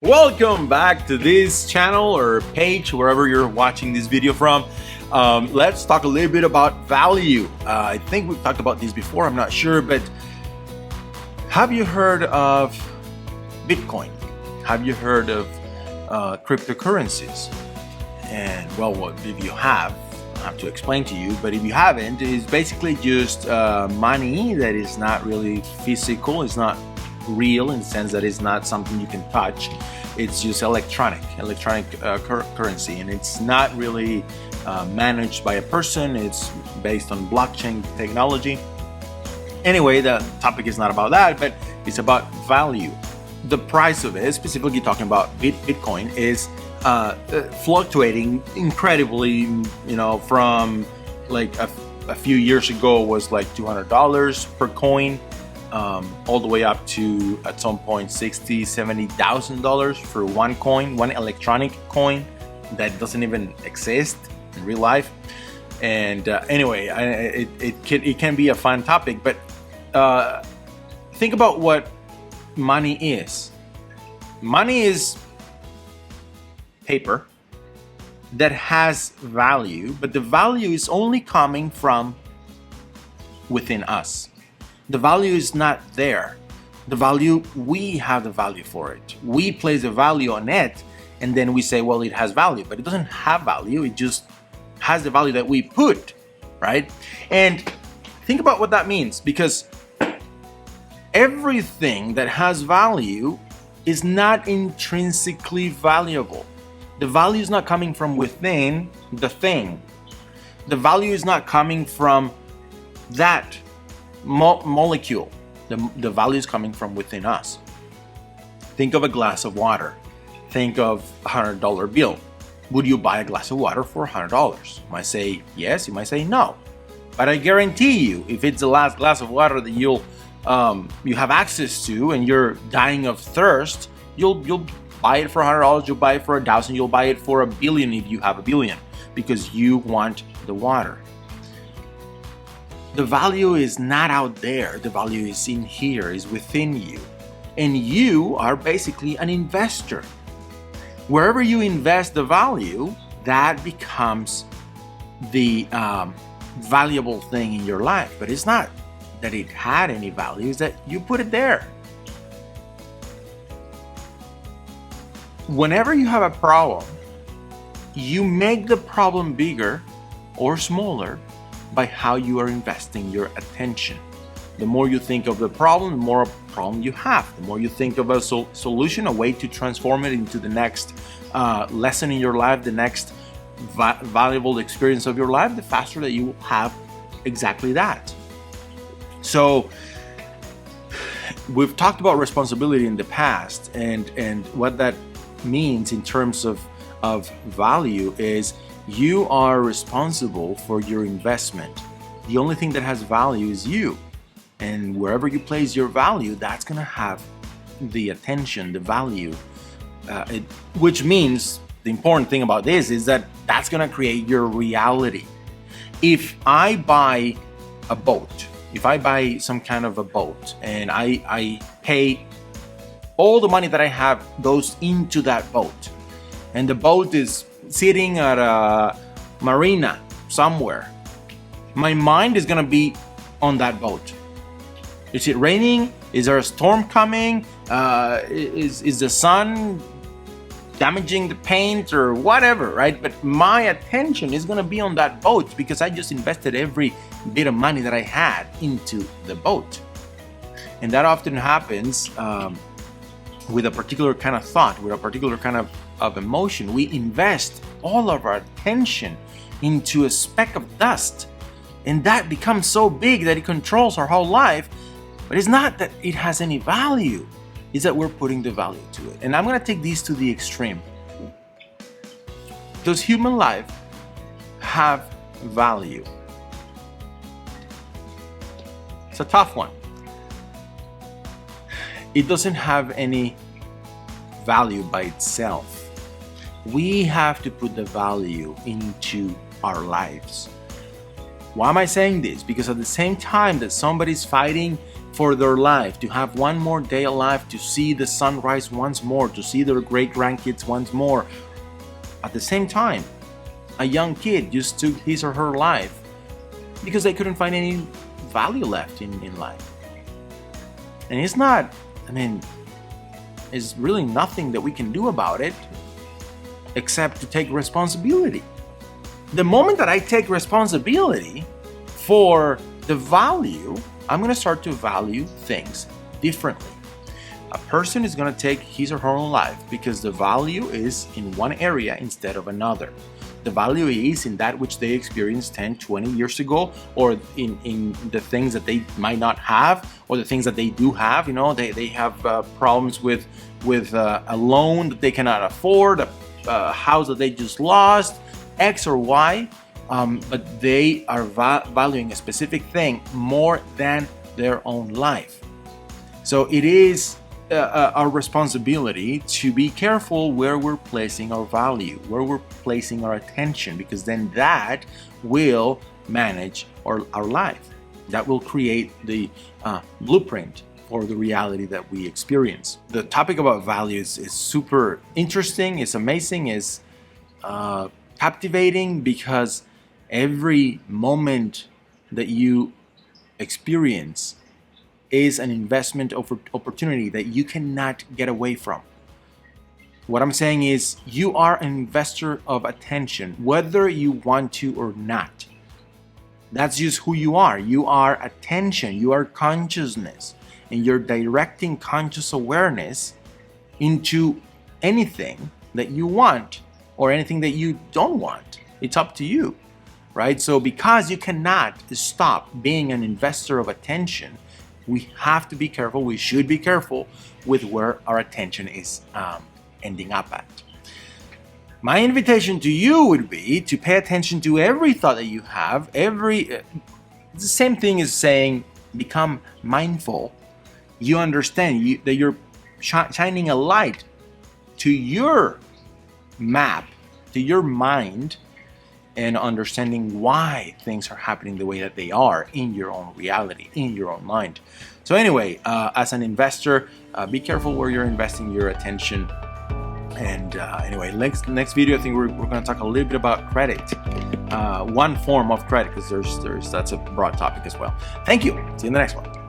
Welcome back to this channel or page, wherever you're watching this video from. Let's talk a little bit about value. I think we've talked about this before, I'm not sure, but have you heard of Bitcoin? Have you heard of cryptocurrencies? And well, if you have, I have to explain to you, but if you haven't, it's basically just money that is not really physical, it's not real in the sense that it's not something you can touch. It's just electronic currency, and it's not really managed by a person. It's based on blockchain technology. Anyway, the topic is not about that, but it's about value. The price of it, specifically talking about Bitcoin, is fluctuating incredibly. From like a few years ago was like $200 per coin. All the way up to at some point $60,000-$70,000 for one coin, one electronic coin that doesn't even exist in real life. And anyway, it can be a fun topic, but think about what money is. Money is paper that has value, but the value is only coming from within us. The value is not there. The value, we have the value for it. We place the value on it, and then we say, well, it has value, but it doesn't have value. It just has the value that we put, right? And think about what that means, because everything that has value is not intrinsically valuable. The value is not coming from within the thing. The value is not coming from that molecule. The value is coming from within us. Think of a glass of water. Think of a $100 bill. Would you buy a glass of water for $100? You might say yes, you might say no. But I guarantee you, if it's the last glass of water that you have access to and you're dying of thirst, you'll buy it for $100, you'll buy it for $1,000, you'll buy it for $1 billion if you have $1 billion, because you want the water. The value is not out there. The value is in here, is within you. And you are basically an investor. Wherever you invest the value, that becomes the valuable thing in your life. But it's not that it had any value, it's that you put it there. Whenever you have a problem, you make the problem bigger or smaller by how you are investing your attention. The more you think of the problem, the more problem you have. The more you think of a solution, a way to transform it into the next lesson in your life, the next valuable experience of your life, the faster that you will have exactly that. So we've talked about responsibility in the past, and what that means in terms of value is you are responsible for your investment. The only thing that has value is you. And wherever you place your value, that's going to have the attention, the value. Which means the important thing about this is that that's going to create your reality. If I buy a boat, if I buy some kind of a boat and I pay all the money that I have goes into that boat, and the boat is sitting at a marina somewhere, my mind is gonna be on that boat. Is it raining? Is there a storm coming? Is the sun damaging the paint or whatever, right? But my attention is gonna be on that boat because I just invested every bit of money that I had into the boat. And that often happens with a particular kind of thought, with a particular kind of emotion. We invest all of our attention into a speck of dust, and that becomes so big that it controls our whole life. But it's not that it has any value, it's that we're putting the value to it. And I'm going to take these to the extreme. Does human life have value? It's a tough one. It doesn't have any value by itself. We have to put the value into our lives. Why am I saying this? Because at the same time that somebody's fighting for their life, to have one more day alive, to see the sunrise once more, to see their great grandkids once more. At the same time, a young kid just took his or her life because they couldn't find any value left in life. And it's not, it's really nothing that we can do about it except to take responsibility. The moment that I take responsibility for the value, I'm going to start to value things differently. A person is going to take his or her own life because the value is in one area instead of another. The value is in that which they experienced 10, 20 years ago, or in the things that they might not have, or the things that they do have. They have problems with a loan that they cannot afford, a house that they just lost, X or Y, but they are valuing a specific thing more than their own life. So it is our responsibility to be careful where we're placing our value, where we're placing our attention, because then that will manage our life. That will create the blueprint for the reality that we experience. The topic about values is super interesting, it's amazing, it's captivating, because every moment that you experience is an investment opportunity that you cannot get away from. What I'm saying is, you are an investor of attention, whether you want to or not. That's just who you are. You are attention, you are consciousness, and you're directing conscious awareness into anything that you want or anything that you don't want. It's up to you, right? So because you cannot stop being an investor of attention, we have to be careful, we should be careful with where our attention is ending up at. My invitation to you would be to pay attention to every thought that you have, it's the same thing as saying, become mindful. You understand that you're shining a light to your map, to your mind, and understanding why things are happening the way that they are in your own reality, in your own mind. So anyway, as an investor, be careful where you're investing your attention. And anyway, next video, I think we're going to talk a little bit about credit, one form of credit, because that's a broad topic as well. Thank you. See you in the next one.